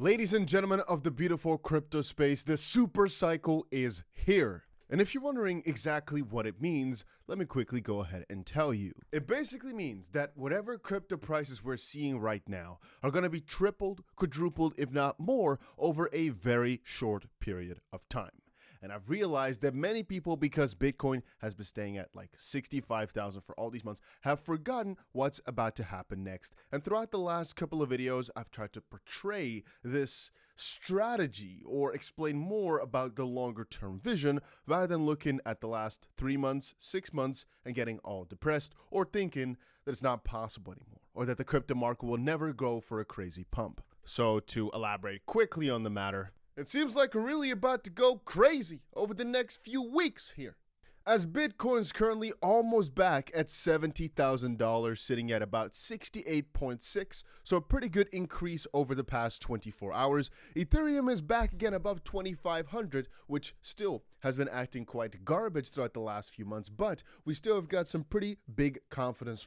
Ladies and gentlemen of the beautiful crypto space, the super cycle is here. And if you're wondering exactly what it means, let me quickly go ahead and tell you. It basically means that whatever crypto prices we're seeing right now are going to be tripled, quadrupled, if not more, over a very short period of time. And I've realized that many people, because Bitcoin has been staying at like 65,000 for all these months, have forgotten what's about to happen next. And throughout the last couple of videos, I've tried to portray this strategy or explain more about the longer term vision rather than looking at the last 3 months, 6 months and getting all depressed or thinking that it's not possible anymore or that the crypto market will never go for a crazy pump. So to elaborate quickly on the matter, it seems like we're really about to go crazy over the next few weeks here. As Bitcoin's currently almost back at $70,000, sitting at about 68.6, so a pretty good increase over the past 24 hours. Ethereum is back again above 2,500, which still has been acting quite garbage throughout the last few months, but we still have got some pretty big confidence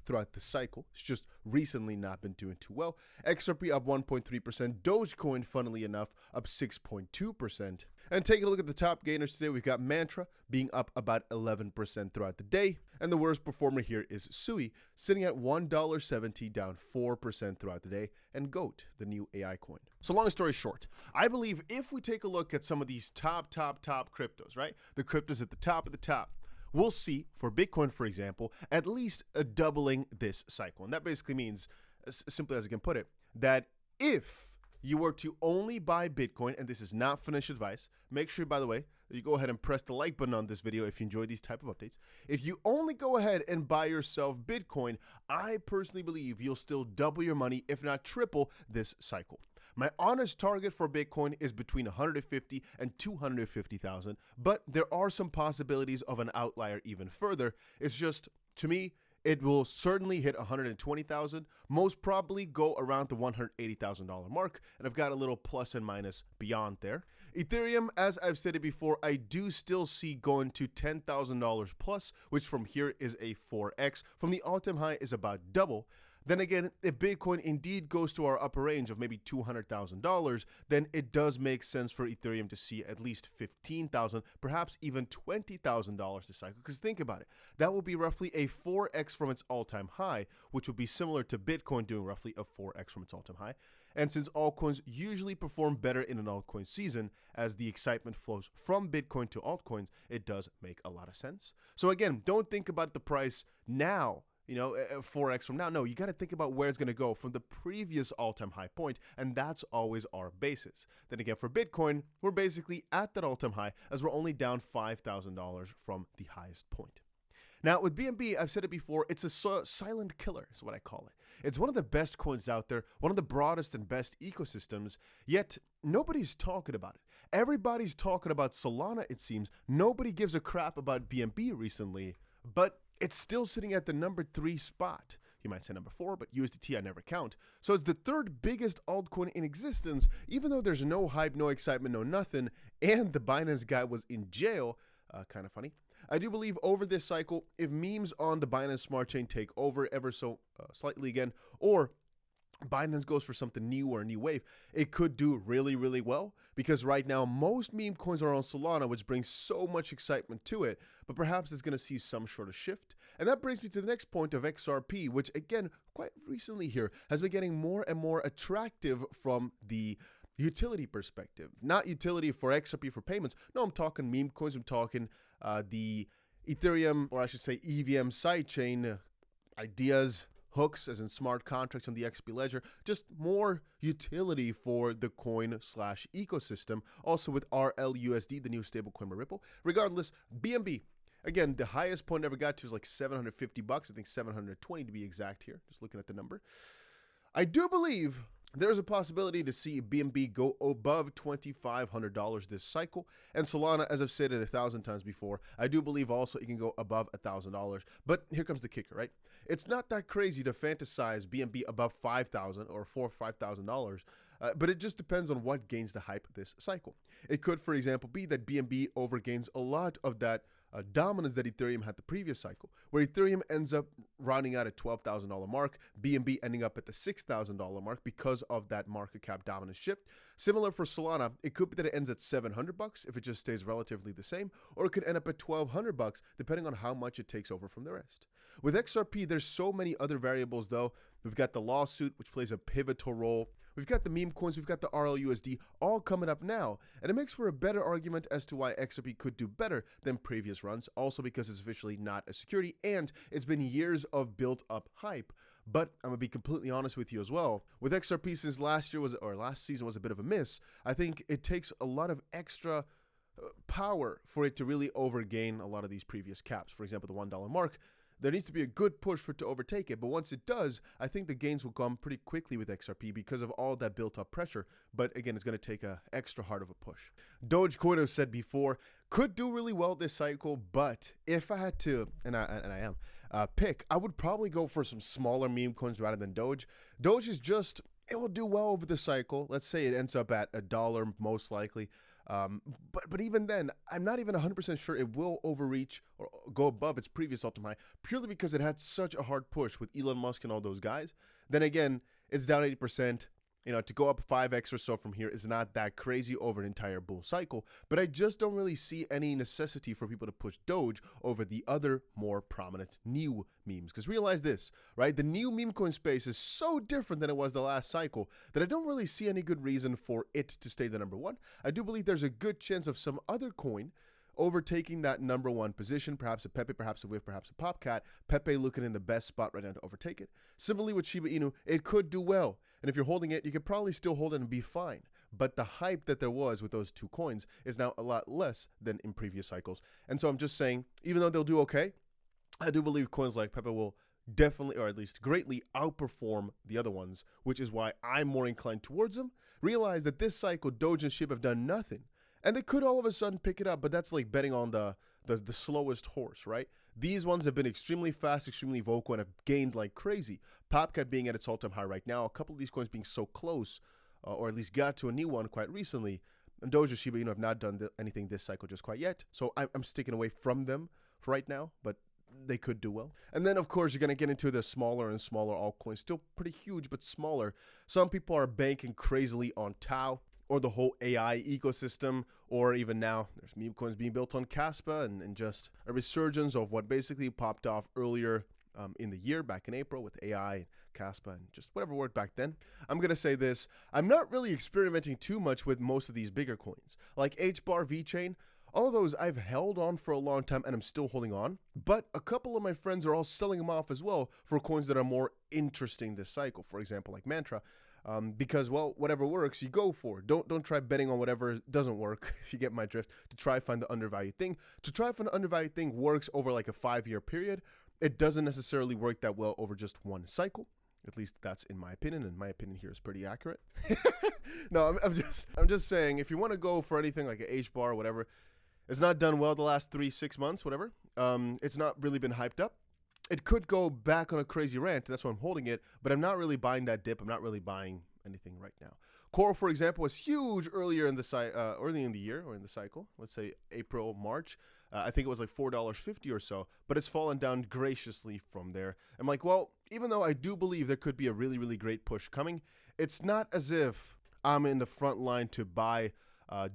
throughout the cycle. It's just recently not been doing too well. XRP up 1.3%, Dogecoin, funnily enough, up 6.2%. And taking a look at the top gainers today, we've got Mantra being up about 11% throughout the day. And the worst performer here is SUI, sitting at $1.70, down 4% throughout the day. And GOAT, the new AI coin. So long story short, I believe if we take a look at some of these top cryptos, right? The cryptos at the top of the top, we'll see for Bitcoin, for example, at least a doubling this cycle. And that basically means, as simply as I can put it, that if you were to only buy Bitcoin, and this is not financial advice, make sure, by the way, that you go ahead and press the like button on this video if you enjoy these type of updates. If you only go ahead and buy yourself Bitcoin, I personally believe you'll still double your money, if not triple, this cycle. My honest target for Bitcoin is between 150 and 250,000, but there are some possibilities of an outlier even further. It's just, to me, it will certainly hit 120,000, most probably go around the $180,000 mark, and I've got a little plus and minus beyond there. Ethereum, as I've said it before, I do still see going to $10,000 plus, which from here is a 4x. From the all-time high is about double. Then again, if Bitcoin indeed goes to our upper range of maybe $200,000, then it does make sense for Ethereum to see at least $15,000, perhaps even $20,000 this cycle. Because think about it, that will be roughly a 4x from its all-time high, which would be similar to Bitcoin doing roughly a 4x from its all-time high. And since altcoins usually perform better in an altcoin season, as the excitement flows from Bitcoin to altcoins, it does make a lot of sense. So again, don't think about the price now, 4x from now. No, you got to think about where it's going to go from the previous all-time high point, and that's always our basis. Then again, for Bitcoin, we're basically at that all-time high, as we're only down $5,000 from the highest point. Now, with BNB, I've said it before, it's a silent killer is what I call it. It's one of the best coins out there, one of the broadest and best ecosystems, yet nobody's talking about it. Everybody's talking about Solana, it seems. Nobody gives a crap about BNB recently, but it's still sitting at the number 3 spot. You might say number 4, but USDT I never count. So it's the third biggest altcoin in existence, even though there's no hype, no excitement, no nothing, and the Binance guy was in jail. Kind of funny. I do believe over this cycle, if memes on the Binance Smart Chain take over ever so slightly again, or Binance goes for something new or a new wave, it could do really, really well, because right now most meme coins are on Solana, which brings so much excitement to it, but perhaps it's going to see some sort of shift. And that brings me to the next point of XRP, which again, quite recently here, has been getting more and more attractive from the utility perspective. Not utility for XRP for payments. No, I'm talking meme coins. I'm talking the Ethereum, or I should say EVM sidechain ideas, hooks, as in smart contracts on the XP ledger, just more utility for the coin/ecosystem. Also with RLUSD, the new stablecoin by Ripple. Regardless, BNB, again, the highest point I ever got to is like $750. I think 720 to be exact here, just looking at the number. I do believe there's a possibility to see BNB go above $2,500 this cycle. And Solana, as I've said it 1,000 times before, I do believe also it can go above $1,000. But here comes the kicker, right? It's not that crazy to fantasize BNB above $5,000 or $4,000 or $5,000. But it just depends on what gains the hype this cycle. It could, for example, be that BNB overgains a lot of that dominance that Ethereum had the previous cycle, where Ethereum ends up rounding out at $12,000 mark, BNB ending up at the $6,000 mark because of that market cap dominance shift. Similar for Solana, it could be that it ends at $700 if it just stays relatively the same, or it could end up at $1,200 depending on how much it takes over from the rest. With XRP, there's so many other variables though. We've got the lawsuit, which plays a pivotal role. We've got the meme coins, we've got the RLUSD all coming up now, and it makes for a better argument as to why XRP could do better than previous runs, also because it's officially not a security and it's been years of built up hype. But I'm gonna be completely honest with you as well. With XRP, since last season was a bit of a miss, I think it takes a lot of extra power for it to really overgain a lot of these previous caps. For example, the $1 mark. There needs to be a good push for it to overtake it, but once it does, I think the gains will come pretty quickly with XRP because of all that built-up pressure. But again, it's going to take a extra hard of a push. 𝗏𝗏𝗀𝗏 said before, could do really well this cycle, but if I had to, and I am, pick, I would probably go for some smaller meme coins rather than Doge. Doge is just, it will do well over the cycle. Let's say it ends up at $1 most likely. But even then, I'm not even 100% sure it will overreach or go above its previous all-time high, purely because it had such a hard push with Elon Musk and all those guys. Then again, it's down 80%. You know, to go up 5x or so from here is not that crazy over an entire bull cycle, but I just don't really see any necessity for people to push Doge over the other more prominent new memes. Because realize this, right? The new meme coin space is so different than it was the last cycle that I don't really see any good reason for it to stay the number one. I do believe there's a good chance of some other coin overtaking that number one position, perhaps a 𝗵𝗵𝗃, perhaps a 𝗕𝗓, perhaps a Popcat. 𝗵𝗃 looking in the best spot right now to overtake it. Similarly with Shiba Inu, it could do well. And if you're holding it, you could probably still hold it and be fine. But the hype that there was with those two coins is now a lot less than in previous cycles. And so I'm just saying, even though they'll do okay, I do believe coins like 𝗵𝗃 will definitely, or at least greatly outperform the other ones, which is why I'm more inclined towards them. Realize that this cycle, Doge and SHIB have done nothing. And they could all of a sudden pick it up, but that's like betting on the slowest horse, right? These ones have been extremely fast, extremely vocal, and have gained like crazy. Popcat being at its all-time high right now, a couple of these coins being so close, or at least got to a new one quite recently. And Doge and Shiba Inu have not done anything this cycle just quite yet, so I'm sticking away from them for right now, but they could do well. And then, of course, you're going to get into the smaller and smaller altcoins, still pretty huge, but smaller. Some people are banking crazily on 𝗏, or the whole AI ecosystem, or even now there's meme coins being built on 𝗓𝗪 and just a resurgence of what basically popped off earlier in the year, back in April, with AI and 𝗓𝗪 and just whatever worked back then. I'm going to say this, I'm not really experimenting too much with most of these bigger coins. Like ● VeChain, all of those I've held on for a long time and I'm still holding on, but a couple of my friends are all selling them off as well for coins that are more interesting this cycle. For example, like Mantra. Because, well, whatever works, you go for. Don't try betting on whatever doesn't work, if you get my drift, to try find the undervalued thing. To try find the undervalued thing works over like a 5-year period. It doesn't necessarily work that well over just one cycle. At least that's in my opinion, and my opinion here is pretty accurate. No, I'm just saying, if you want to go for anything like an ● or whatever, it's not done well the last 3-6 months, whatever. It's not really been hyped up. It could go back on a crazy rant. That's why I'm holding it, but I'm not really buying that dip. I'm not really buying anything right now. Coral, for example, was huge earlier in the early in the year or in the cycle. Let's say April, March. I think it was like $4.50 or so, but it's fallen down graciously from there. I'm like, well, even though I do believe there could be a really, really great push coming, it's not as if I'm in the front line to buy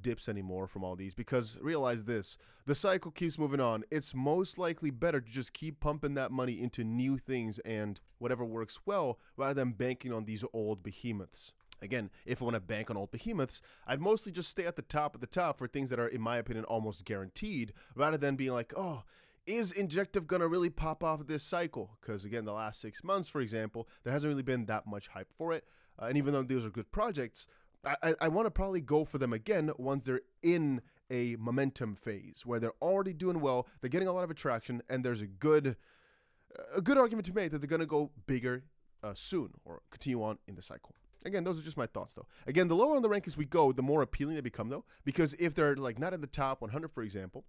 dips anymore from all these, because realize this, the cycle keeps moving on. It's most likely better to just keep pumping that money into new things and whatever works well, rather than banking on these old behemoths. Again, if I want to bank on old behemoths, I'd mostly just stay at the top for things that are, in my opinion, almost guaranteed, rather than being like, oh, is Injective going to really pop off this cycle? Because again, the last 6 months, for example, there hasn't really been that much hype for it. And even though these are good projects, I want to probably go for them again once they're in a momentum phase where they're already doing well, they're getting a lot of attraction, and there's a good argument to make that they're going to go bigger soon or continue on in the cycle. Again, those are just my thoughts, though. Again, the lower on the rankings we go, the more appealing they become, though, because if they're like not in the top 100, for example,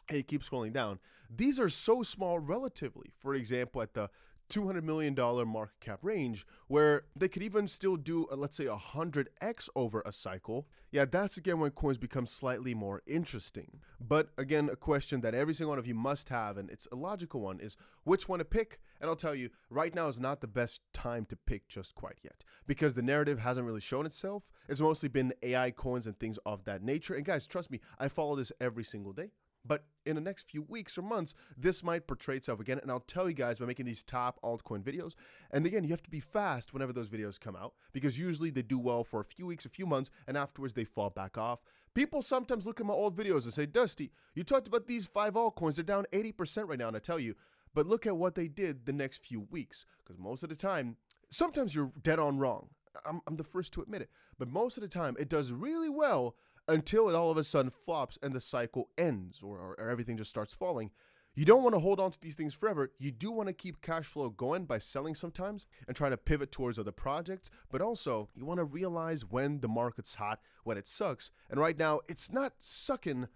hey, keep scrolling down. These are so small relatively. For example, at the $200 million market cap range, where they could even still do, let's say, 100x over a cycle, yeah, that's again when coins become slightly more interesting. But again, a question that every single one of you must have, and it's a logical one, is which one to pick? And I'll tell you, right now is not the best time to pick just quite yet, because the narrative hasn't really shown itself. It's mostly been AI coins and things of that nature. And guys, trust me, I follow this every single day. But in the next few weeks or months, this might portray itself again. And I'll tell you guys by making these top altcoin videos. And again, you have to be fast whenever those videos come out, because usually they do well for a few weeks, a few months, and afterwards they fall back off. People sometimes look at my old videos and say, Dusty, you talked about these 5 altcoins. They're down 80% right now. And I tell you, but look at what they did the next few weeks. Because most of the time, sometimes you're dead on wrong. I'm the first to admit it. But most of the time, it does really well until it all of a sudden flops and the cycle ends, or everything just starts falling. You don't want to hold on to these things forever. You do want to keep cash flow going by selling sometimes and try to pivot towards other projects. But also, you want to realize when the market's hot, when it sucks. And right now, it's not sucking,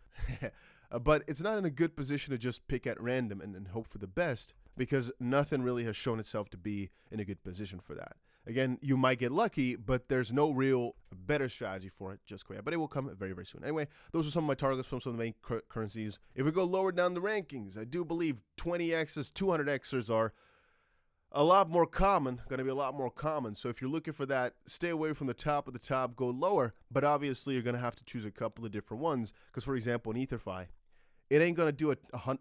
but it's not in a good position to just pick at random and hope for the best, because nothing really has shown itself to be in a good position for that. Again, you might get lucky, but there's no real better strategy for it just quite yet. But it will come very, very soon. Anyway, those are some of my targets from some of the main currencies. If we go lower down the rankings, I do believe 20x's, 200x's are a lot more common, going to be a lot more common. So if you're looking for that, stay away from the top of the top, go lower. But obviously, you're going to have to choose a couple of different ones. Because, for example, in EtherFi, it ain't going to do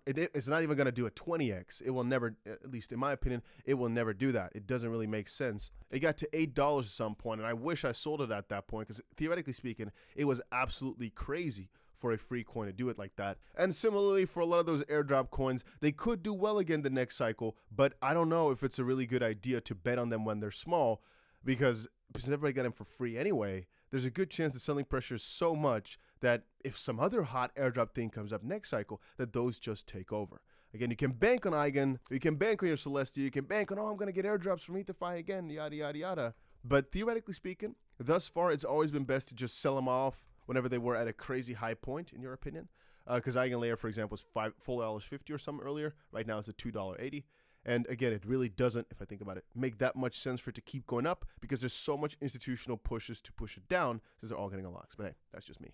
it's not even going to do a 20x. It will never, at least in my opinion, it will never do that. It doesn't really make sense. It got to $8 at some point, and I wish I sold it at that point, because theoretically speaking, it was absolutely crazy for a free coin to do it like that. And similarly, for a lot of those airdrop coins, they could do well again the next cycle, but I don't know if it's a really good idea to bet on them when they're small, because since everybody got them for free anyway, there's a good chance the selling pressure is so much that if some other hot airdrop thing comes up next cycle, that those just take over. Again, you can bank on Eigen, you can bank on your Celestia, you can bank on, oh, I'm going to get airdrops from EtherFi again, yada, yada, yada. But theoretically speaking, thus far, it's always been best to just sell them off whenever they were at a crazy high point, in your opinion. Because Eigenlayer, for example, was $4.50 or something earlier. Right now, it's at $2.80. And again, it really doesn't, if I think about it, make that much sense for it to keep going up, because there's so much institutional pushes to push it down, since they're all getting unlocks. But hey, that's just me.